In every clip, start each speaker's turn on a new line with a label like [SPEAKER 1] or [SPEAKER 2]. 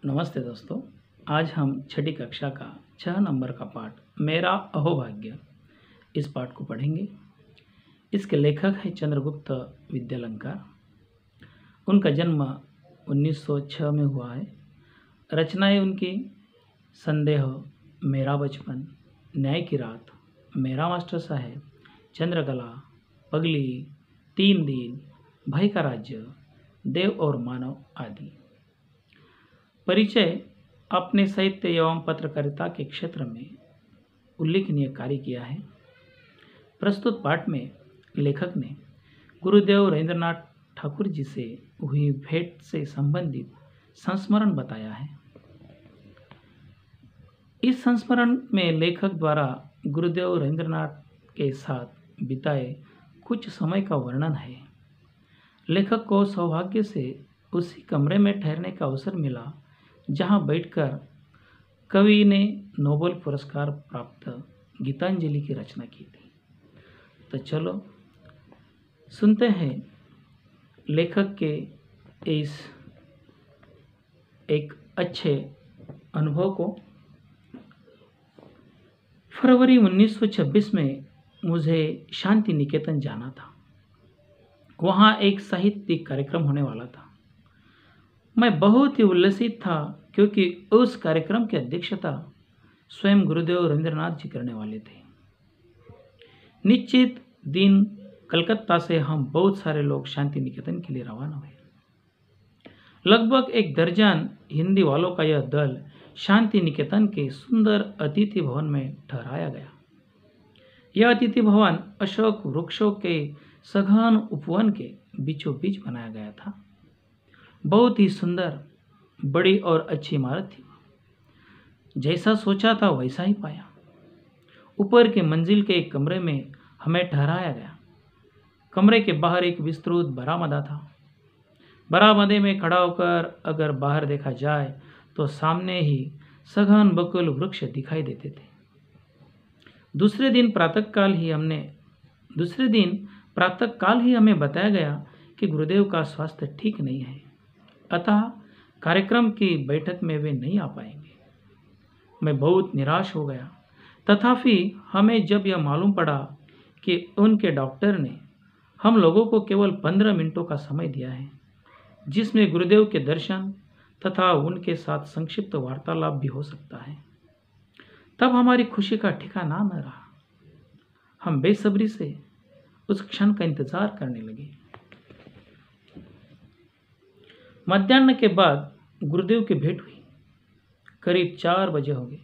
[SPEAKER 1] नमस्ते दोस्तों। आज हम छठी कक्षा का 6 नंबर का पाठ मेरा अहोभाग्य इस पाठ को पढ़ेंगे। इसके लेखक है चंद्रगुप्त विद्यालंकार। उनका जन्म 1906 में हुआ है। रचनाएं उनकी संदेह, मेरा बचपन, न्याय की रात, मेरा मास्टर साहेब, चंद्रकला, पगली, 3 दिन, भाई का राज्य, देव और मानव आदि। परिचय। अपने साहित्य एवं पत्रकारिता के क्षेत्र में उल्लेखनीय कार्य किया है। प्रस्तुत पाठ में लेखक ने गुरुदेव रविंद्रनाथ ठाकुर जी से हुई भेंट से संबंधित संस्मरण बताया है। इस संस्मरण में लेखक द्वारा गुरुदेव रविंद्रनाथ के साथ बिताए कुछ समय का वर्णन है। लेखक को सौभाग्य से उसी कमरे में ठहरने का अवसर मिला जहां बैठकर कवि ने नोबेल पुरस्कार प्राप्त गीतांजलि की रचना की थी। तो चलो सुनते हैं लेखक के इस एक अच्छे अनुभव को। फरवरी 1926 में मुझे शांति निकेतन जाना था। वहाँ एक साहित्यिक कार्यक्रम होने वाला था। मैं बहुत ही उल्लसित था क्योंकि उस कार्यक्रम की अध्यक्षता स्वयं गुरुदेव रविंद्रनाथ जी करने वाले थे। निश्चित दिन कलकत्ता से हम बहुत सारे लोग शांति निकेतन के लिए रवाना हुए। लगभग 1 दर्जन हिंदी वालों का यह दल शांति निकेतन के सुंदर अतिथि भवन में ठहराया गया। यह अतिथि भवन अशोक वृक्षों के सघन उपवन के बीचों बीच बनाया गया था। बहुत ही सुंदर, बड़ी और अच्छी इमारत थी। जैसा सोचा था वैसा ही पाया। ऊपर के मंजिल के एक कमरे में हमें ठहराया गया। कमरे के बाहर एक विस्तृत बरामदा था। बरामदे में खड़ा होकर अगर बाहर देखा जाए तो सामने ही सघन बकुल वृक्ष दिखाई देते थे। दूसरे दिन प्रातःकाल ही हमें बताया गया कि गुरुदेव का स्वास्थ्य ठीक नहीं है, अतः कार्यक्रम की बैठक में वे नहीं आ पाएंगे। मैं बहुत निराश हो गया। तथापि हमें जब यह मालूम पड़ा कि उनके डॉक्टर ने हम लोगों को केवल 15 मिनटों का समय दिया है, जिसमें गुरुदेव के दर्शन तथा उनके साथ संक्षिप्त वार्तालाप भी हो सकता है, तब हमारी खुशी का ठिकाना न रहा। हम बेसब्री से उस क्षण का इंतजार करने लगे। मध्याह्न के बाद गुरुदेव की भेंट हुई। करीब 4 बजे हो गए।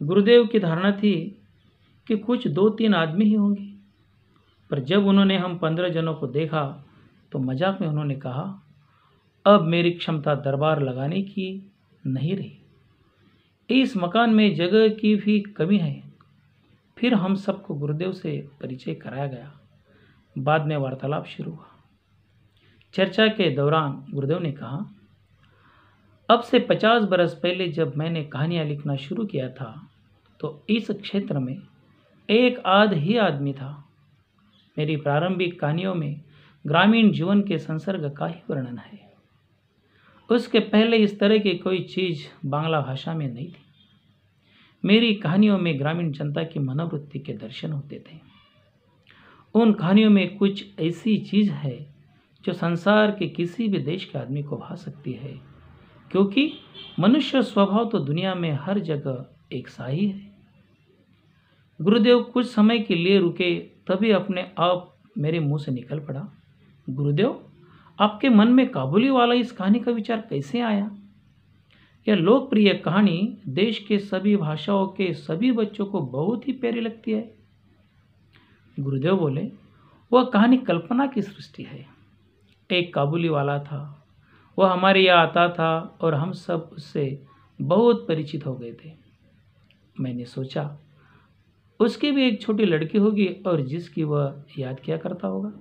[SPEAKER 1] गुरुदेव की धारणा थी कि कुछ 2-3 आदमी ही होंगे, पर जब उन्होंने हम 15 जनों को देखा तो मजाक में उन्होंने कहा, अब मेरी क्षमता दरबार लगाने की नहीं रही। इस मकान में जगह की भी कमी है। फिर हम सबको गुरुदेव से परिचय कराया गया। बाद में वार्तालाप शुरू हुआ। चर्चा के दौरान गुरुदेव ने कहा, अब से 50 बरस पहले जब मैंने कहानियाँ लिखना शुरू किया था तो इस क्षेत्र में एक आध ही आदमी था। मेरी प्रारंभिक कहानियों में ग्रामीण जीवन के संसर्ग का ही वर्णन है। उसके पहले इस तरह की कोई चीज़ बांग्ला भाषा में नहीं थी। मेरी कहानियों में ग्रामीण जनता की मनोवृत्ति के दर्शन होते थे। उन कहानियों में कुछ ऐसी चीज़ है जो संसार के किसी भी देश के आदमी को भा सकती है, क्योंकि मनुष्य स्वभाव तो दुनिया में हर जगह एक सा ही है। गुरुदेव कुछ समय के लिए रुके, तभी अपने आप मेरे मुंह से निकल पड़ा, गुरुदेव, आपके मन में काबुली वाला इस कहानी का विचार कैसे आया? यह लोकप्रिय कहानी देश के सभी भाषाओं के सभी बच्चों को बहुत ही प्यारी लगती है। गुरुदेव बोले, वह कहानी कल्पना की सृष्टि है। एक काबुली वाला था, वह हमारे यहाँ आता था और हम सब उससे बहुत परिचित हो गए थे। मैंने सोचा उसकी भी एक छोटी लड़की होगी और जिसकी वह याद किया करता होगा।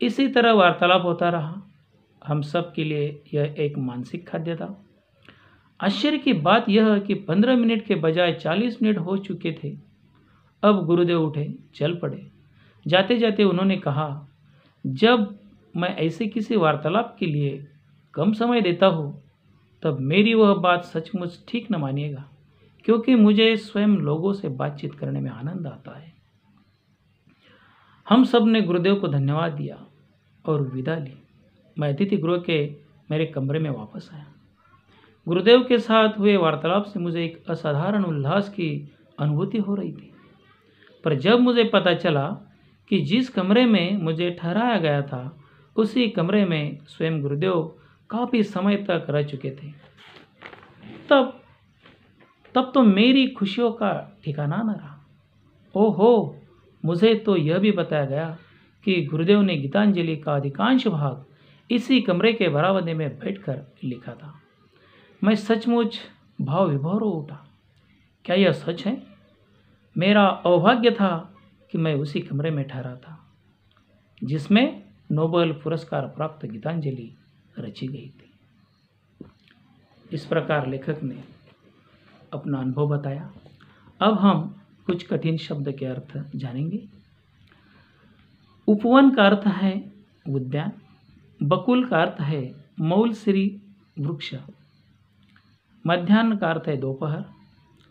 [SPEAKER 1] इसी तरह वार्तालाप होता रहा। हम सब के लिए यह एक मानसिक खाद्य था। आश्चर्य की बात यह है कि 15 मिनट के बजाय 40 मिनट हो चुके थे। अब गुरुदेव उठे, चल पड़े। जाते जाते उन्होंने कहा, जब मैं ऐसे किसी वार्तालाप के लिए कम समय देता हूँ तब मेरी वह बात सचमुच ठीक न मानिएगा, क्योंकि मुझे स्वयं लोगों से बातचीत करने में आनंद आता है। हम सब ने गुरुदेव को धन्यवाद दिया और विदा ली। मैं अतिथि गृह के मेरे कमरे में वापस आया। गुरुदेव के साथ हुए वार्तालाप से मुझे एक असाधारण उल्लास की अनुभूति हो रही थी, पर जब मुझे पता चला कि जिस कमरे में मुझे ठहराया गया था उसी कमरे में स्वयं गुरुदेव काफ़ी समय तक रह चुके थे, तब तो मेरी खुशियों का ठिकाना न रहा। ओहो, मुझे तो यह भी बताया गया कि गुरुदेव ने गीतांजलि का अधिकांश भाग इसी कमरे के बरामदे में बैठकर लिखा था। मैं सचमुच भाव विभोर हो उठा। क्या यह सच है? मेरा अभाग्य था कि मैं उसी कमरे में ठहरा था जिसमें नोबेल पुरस्कार प्राप्त गीतांजलि रची गई थी। इस प्रकार लेखक ने अपना अनुभव बताया। अब हम कुछ कठिन शब्द के अर्थ जानेंगे। उपवन का अर्थ है उद्यान, बकुल का अर्थ है मौलश्री वृक्ष, मध्याह्न का अर्थ है दोपहर,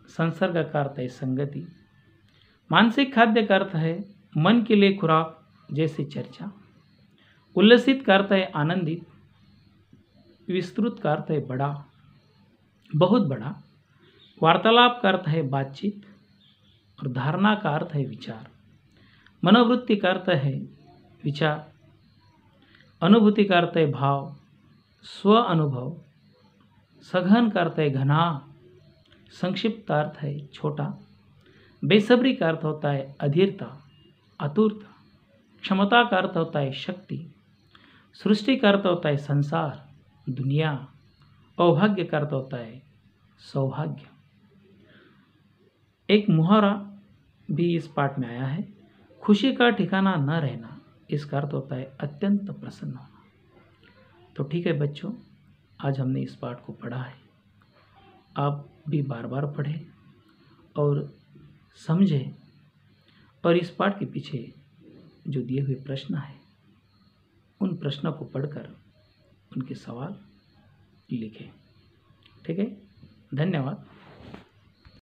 [SPEAKER 1] संसर्ग का अर्थ है संगति, मानसिक खाद्य का अर्थ है मन के लिए खुराक जैसे चर्चा, उल्लसित का अर्थ है आनंदित, विस्तृत का अर्थ है बड़ा, बहुत बड़ा, वार्तालाप का अर्थ है बातचीत और धारणा का अर्थ है विचार, मनोवृत्ति का अर्थ है विचार, अनुभूति का अर्थ है भाव, स्व अनुभव, सघन का अर्थ है घना, संक्षिप्त अर्थ है छोटा, बेसब्री का अर्थ होता है अधीरता, आतुरता, क्षमता का अर्थ होता है शक्ति, सृष्टि का अर्थ होता है संसार, दुनिया, अभाग्य का अर्थ होता है सौभाग्य। एक मुहावरा भी इस पाठ में आया है, खुशी का ठिकाना न रहना। इसका अर्थ होता है अत्यंत प्रसन्न होना। तो ठीक है बच्चों, आज हमने इस पाठ को पढ़ा है। आप भी बार बार पढ़ें और समझें, और इस पाठ के पीछे जो दिए हुए प्रश्न हैं उन प्रश्नों को पढ़कर उनके सवाल लिखें। ठीक है, धन्यवाद।